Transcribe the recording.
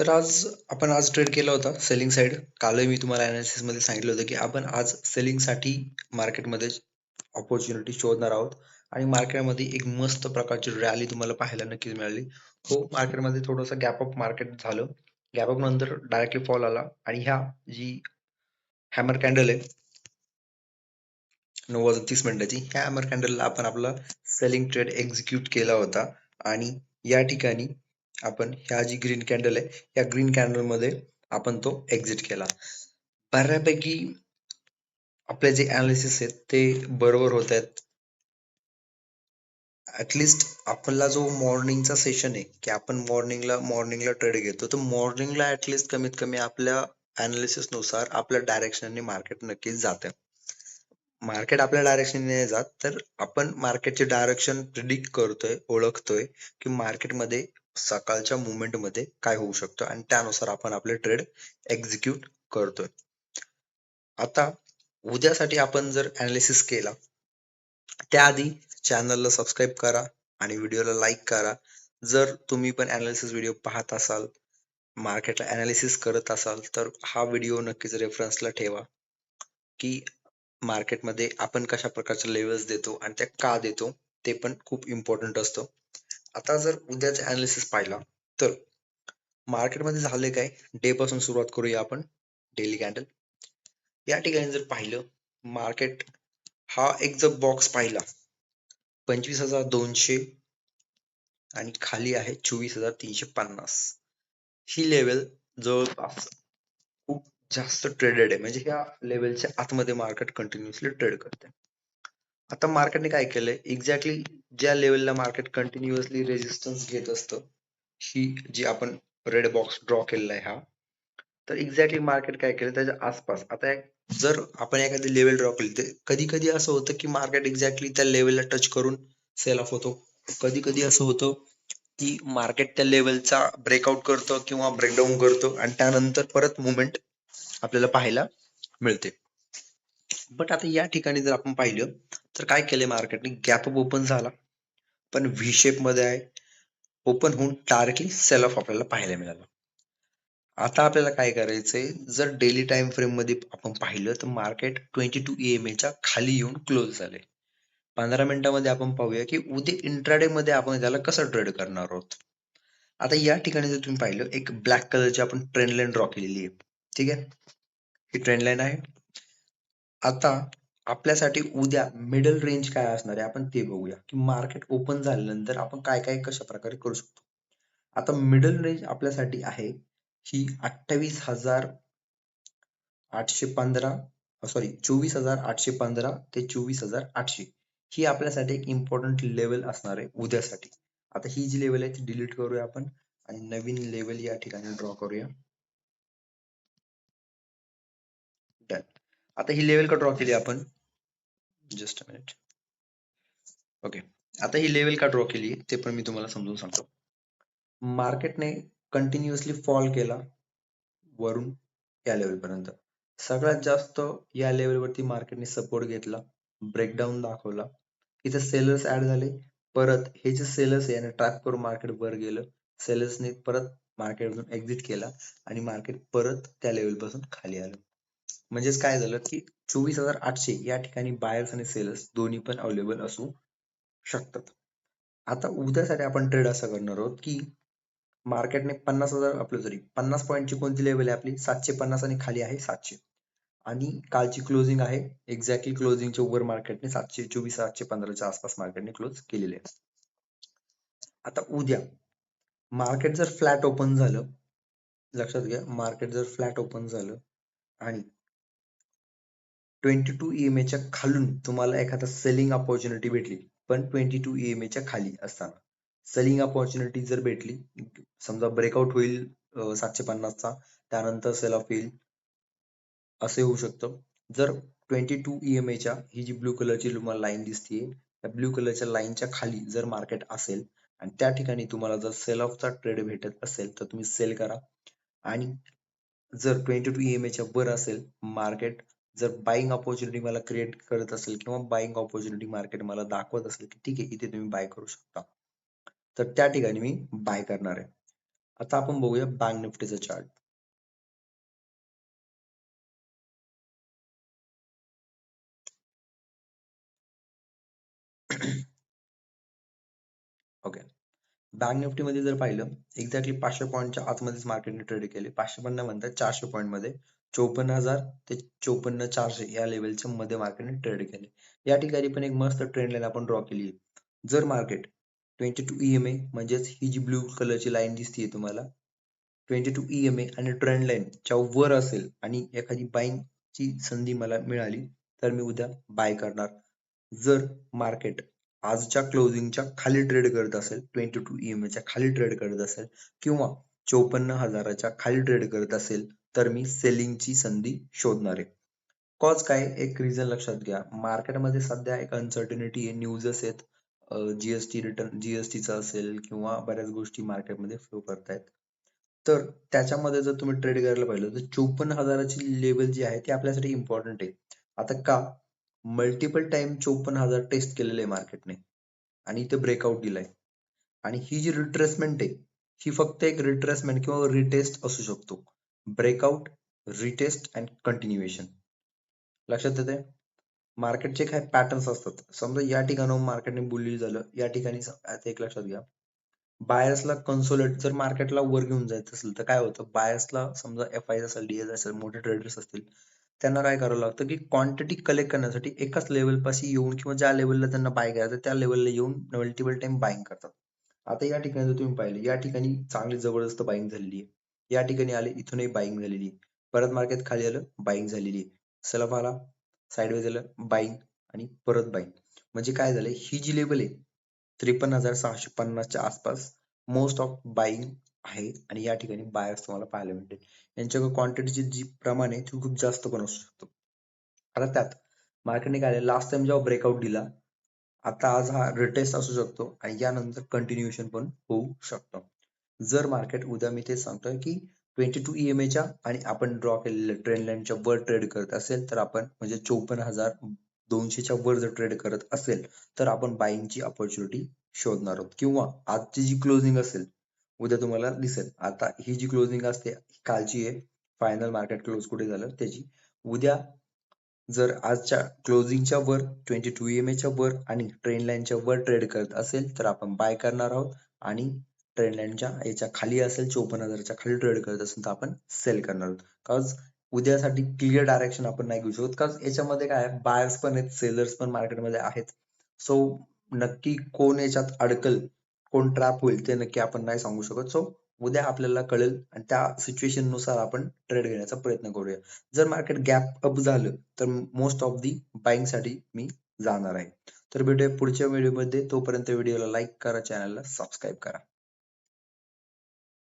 तर आज ट्रेड केला होता सेलिंग साइड. कालही मी तुम्हाला अनालिसिस मध्ये सांगितलं होतं की आपण आज सेलिंग साठी मार्केटमध्ये ऑपॉर्च्युनिटी शोधणार आहोत आणि मार्केटमध्ये एक मस्त प्रकारची रॅली तुम्हाला पाहायला नक्कीच मिळाली. हो, मार्केटमध्ये थोडंसं गॅप अप मार्केट झालं. गॅप अप नंतर डायरेक्टली फॉल आला आणि ह्या जी हॅमर कॅन्डल आहे 9:30 ह्या हॅमर कॅन्डलला आपण आपला सेलिंग ट्रेड एक्झिक्यूट केला होता आणि या ठिकाणी आपण ह्या जी ग्रीन कॅन्डल आहे या ग्रीन कॅन्डल मध्ये आपण तो एक्झिट केला. बऱ्यापैकी आपले जे अनालिसिस आहेत ते बरोबर होत आहेत. ऍटलिस्ट आपला जो मॉर्निंगचा सेशन आहे की आपण मॉर्निंगला ट्रेड घेतो, तर मॉर्निंगला ऍटलिस्ट कमीत कमी आपल्या अनालिसिस नुसार आपल्या डायरेक्शनने मार्केट नक्कीच जातं. मार्केट आपल्या डायरेक्शन नाही जात, तर आपण मार्केटचे डायरेक्शन प्रिडिक्ट करतोय, ओळखतोय की मार्केटमध्ये सकाळच्या मुवमेंट मध्ये काय होऊ शकतं आणि त्यानुसार आपण आपले ट्रेड एक्झिक्यूट करतोय. आता उद्यासाठी आपण जर अनालिसिस केला, त्याआधी चॅनलला सबस्क्राईब करा आणि व्हिडिओला लाईक करा. जर तुम्ही पण अनालिसिस व्हिडिओ पाहत असाल, मार्केटला अनालिसिस करत असाल, तर हा व्हिडिओ नक्कीच रेफरन्सला ठेवा की मार्केटमध्ये आपण कशा प्रकारचे लेवल्स देतो आणि त्या का देतो ते पण खूप इम्पॉर्टंट असतं. आता जर उद्याचा अनालिसिस पाहिला तर मार्केटमध्ये झाले काय, डे पासून सुरुवात करूया आपण. डेली कॅन्डल या ठिकाणी जर पाहिलं, मार्केट हा एक जर बॉक्स पाहिला 25,200 आणि खाली आहे 24,350, ही लेवल जवळपास खूप जास्त ट्रेडेड आहे. म्हणजे ह्या लेवलच्या आतमध्ये मार्केट कंटिन्युअसली ट्रेड करते. आता मार्केटने काय केलंय, एक्झॅक्टली ज्या लेवलला मार्केट कंटिन्युअसली रेजिस्टन्स घेत असतं, ही जी आपण रेड बॉक्स ड्रॉ केलेला आहे हा, तर एक्झॅक्टली मार्केट काय केलं त्याच्या आसपास. आता जर आपण एखादी लेवल ड्रॉ केली, तर कधी कधी असं होतं की मार्केट एक्झॅक्टली त्या लेवलला टच करून सेल ऑफ होतो. कधी कधी असं होतं की मार्केट त्या लेवलचा ब्रेकआउट करतं किंवा ब्रेकडाऊन करतो आणि त्यानंतर परत मुवमेंट आपल्याला पाहायला मिळते. बट आता या ठिकाणी जर आपण पाहिलं तर काय केलंय मार्केटने, गॅप अप ओपन झाला पण व्ही शेप मध्ये आहे. ओपन होऊन डायरेक्टली सेल ऑफ आपल्याला पाहायला मिळाला. आता आपल्याला काय करायचंय, जर डेली टाइम फ्रेम मध्ये आपण पाहिलं तर मार्केट 22 EMA च्या खाली येऊन क्लोज झाले. 15 मिनिटांमध्ये आपण पाहूया की उद्या इंट्राडे मध्ये आपण त्याला कसं ट्रेड करणार आहोत. आता या ठिकाणी जर तुम्ही पाहिलं, एक ब्लॅक कलरची आपण ट्रेंड लाईन ड्रॉ केलेली आहे. ठीक आहे, ही ट्रेंड लाईन आहे. आता आपल्यासाठी उद्या मिडल रेंज काय असणार आहे आपण ते बघूया की मार्केट ओपन झाल्यानंतर आपण काय काय कशा प्रकारे करू शकतो. आता मिडल रेंज आपल्यासाठी आहे ही 28,815, सॉरी 24,815 ते 24,800, ही आपल्यासाठी एक इम्पॉर्टंट लेवल असणार आहे उद्यासाठी. आता ही जी लेवल आहे ती डिलीट करूया आपण आणि नवीन लेवल या ठिकाणी ड्रॉ करूया. डन. आता ही लेवल का ड्रॉ केली आपण, जस्ट अ मिनिट. ओके, आता ही लेवल का ड्रॉ केली ते पण मी तुम्हाला समजून सांगतो. मार्केटने कंटिन्युअसली फॉल केला वरून या लेवल पर्यंत. सगळ्यात जास्त या लेवलवरती मार्केटने सपोर्ट घेतला, ब्रेकडाऊन दाखवला. इथे सेलर्स ऍड झाले. परत हे जे सेलर्स आहे याने ट्रॅप करून मार्केट वर गेलं. सेलर्सने परत मार्केटमधून एक्झिट केला आणि मार्केट परत त्या लेवल पासून खाली आलं. म्हणजेच काय झालं की 24,800 या ठिकाणी बायर्स आणि सेलर्स दोन्ही पण अवेलेबल असू शकतात. आता उद्यासाठी आपण ट्रेड असा करणार आहोत की मार्केटने 50,000 आपलं सॉरी 50 पॉईंटची कोणती लेवल आहे आपली 750 आणि खाली आहे 700 आणि कालची क्लोजिंग आहे एक्झॅक्टली क्लोजिंगच्या वर मार्केटने 724 715च्या आसपास मार्केटने क्लोज केलेले आहे. आता उद्या मार्केट जर फ्लॅट ओपन झालं, लक्षात घ्या, मार्केट जर फ्लॅट ओपन झालं आणि 22 EMA च्या खालून तुम्हाला एखादा सेलिंग अपॉर्च्युनिटी भेटली, पण 22 EMA च्या खाली असताना सेलिंग अपॉर्च्युनिटी जर भेटली, समजा ब्रेकआउट होईल 750चा, त्यानंतर सेल ऑफ येईल, असे होऊ शकतं. जर 22 EMA च्या ही जी ब्लू कलरची तुम्हाला लाईन दिसतीये, त्या ब्लू कलरच्या लाईनच्या खाली जर मार्केट असेल आणि त्या ठिकाणी तुम्हाला जर सेल ऑफचा ट्रेड भेटत असेल तर तुम्ही सेल करा. आणि जर 22 EMA च्या वर असेल मार्केट, जर बाईंग ऑपॉर्च्युनिटी मला क्रिएट करत असेल किंवा बाईंग ऑपॉर्च्युनिटी मार्केट मला दाखवत असेल की ठीक आहे इथे तुम्ही बाय करू शकता, तर त्या ठिकाणी मी बाय करणार आहे. आता आपण बघूया बँक निफ्टीचा चार्ट. ओके, बँक निफ्टी मध्ये जर पाहिलं, एक्झॅक्टली 500 पॉईंटच्या आतमध्येच मार्केटने ट्रेड केले. 500 पण नाही म्हणतात, 400 पॉईंट मध्ये 54,000 ते 54,400 या लेवलच्या मध्ये मार्केटने ट्रेड केले. या ठिकाणी पण एक मस्त ट्रेंड लाईन आपण ड्रॉ केली. जर मार्केट 22 EMA म्हणजेच ही जी ब्लू कलरची लाईन दिसतीये तुम्हाला, 22 EMA आणि ट्रेंड लाईन च्या वर असेल आणि एखादी बाईंग ची संधी मला मिळाली तर मी उद्या बाय करणार. जर मार्केट आजच्या क्लोजिंगच्या खाली ट्रेड करत असेल, 22 EMA च्या खाली ट्रेड करत असेल किंवा 54,000च्या खाली ट्रेड करत असेल तर मी सेलिंगची संधी शोधणार आहे. कॉज काय, एक रिझन लक्षात घ्या. मार्केटमध्ये सध्या एक अनसर्टिनिटी आहे, न्यूजेस आहेत, जीएसटी रिटर्न, जीएसटीचा असेल किंवा बऱ्याच गोष्टी मार्केटमध्ये फ्लो करतायत. तर त्याच्यामध्ये जर तुम्ही ट्रेड करायला पाहिलं तर 54,000ची लेवल जी आहे ती आपल्यासाठी इम्पॉर्टंट आहे. आता का, मल्टिपल टाइम 54,000 टेस्ट केलेले आहे मार्केटने आणि इथे ब्रेकआउट दिलाय. आणि ही जी रिट्रेसमेंट आहे ही फक्त एक रिट्रेसमेंट किंवा रिटेस्ट असू शकतो. Breakout, retest and continuation. लक्षात येते, मार्केटचे काय पॅटर्न्स असतात. समजा या ठिकाणाहून मार्केटने बुलिश झालं, या ठिकाणी आता एक लक्षात घ्या, बायर्सला कन्सोलेट जर मार्केटला वर घेऊन जायचं असेल तर काय होतं, बायर्सला समजा FI असेल, DS असेल, मोठे ट्रेडर्स असतील, त्यांना काय करावं लागतं की क्वांटिटी कलेक्ट करण्यासाठी एकाच लेवल पाशी येऊन किंवा ज्या लेवलला त्यांना बाय करायचं त्या लेवलला येऊन मल्टिपल टाइम बाईंग करतात. आता या ठिकाणी जर तुम्ही पाहिले, या ठिकाणी चांगली जबरदस्त बाईंग झालेली आहे. या ठिकाणी आले, इथूनही बाईंग झालेली आहे. परत मार्केट खाली आलं, बाईंग झालेली आहे. सलग आला, साईडवेज आलं, बाईंग आणि परत बाईंग. म्हणजे काय झालंय, ही जी लेवल आहे 53,650च्या आसपास मोस्ट ऑफ बाईंग आहे आणि या ठिकाणी बायर्स तुम्हाला पाहायला मिळतील. यांच्याकडे क्वांटिटीची जी प्रमाण आहे ती खूप जास्त पण असू शकतो. आता त्यात मार्केटने काय, लास्ट टाइम जेव्हा ब्रेकआउट दिला, आता आज हा रिटेस्ट असू शकतो आणि यानंतर कंटिन्युएशन पण होऊ शकतं. जर मार्केट उद्या, मी तेच सांगतोय की 22 EMA आणि आपण ड्रॉ केलेल्या ट्रेंड लाईनच्या वर ट्रेड करत असेल तर आपण, म्हणजे 54,200च्या वर जर ट्रेड करत असेल तर आपण बाईंगची अपॉर्च्युनिटी शोधणार आहोत. किंवा आजची जी क्लोजिंग असेल उद्या तुम्हाला दिसेल. आता ही जी क्लोजिंग असते कालची आहे, फायनल मार्केट क्लोज कुठे झालं त्याची. उद्या जर आजच्या क्लोजिंगच्या वर 22 EMA वर आणि ट्रेंड लाईनच्या वर ट्रेड करत असेल तर आपण बाय करणार आहोत. आणि ट्रेंड लाईनच्या याच्या खाली असेल, 54,000च्या खाली ट्रेड करत असेल तर आपण सेल करणार आहोत. काज उद्यासाठी क्लिअर डायरेक्शन आपण नाही घेऊ शकत, कारण याच्यामध्ये काय, बायर्स पण आहेत, सेलर्स पण मार्केटमध्ये आहेत. सो नक्की कोण याच्यात अडकल, कोण ट्रॅप होईल ते नक्की आपण नाही सांगू शकत. सो उद्या आपल्याला कळेल आणि त्या सिच्युएशन नुसार आपण ट्रेड घेण्याचा प्रयत्न करूया. जर मार्केट गॅप अप झालं तर मोस्ट ऑफ दी बाईंग साठी मी जाणार आहे. तर भेटूया पुढच्या व्हिडिओमध्ये. तोपर्यंत व्हिडिओला लाईक करा, चॅनलला सबस्क्राईब करा.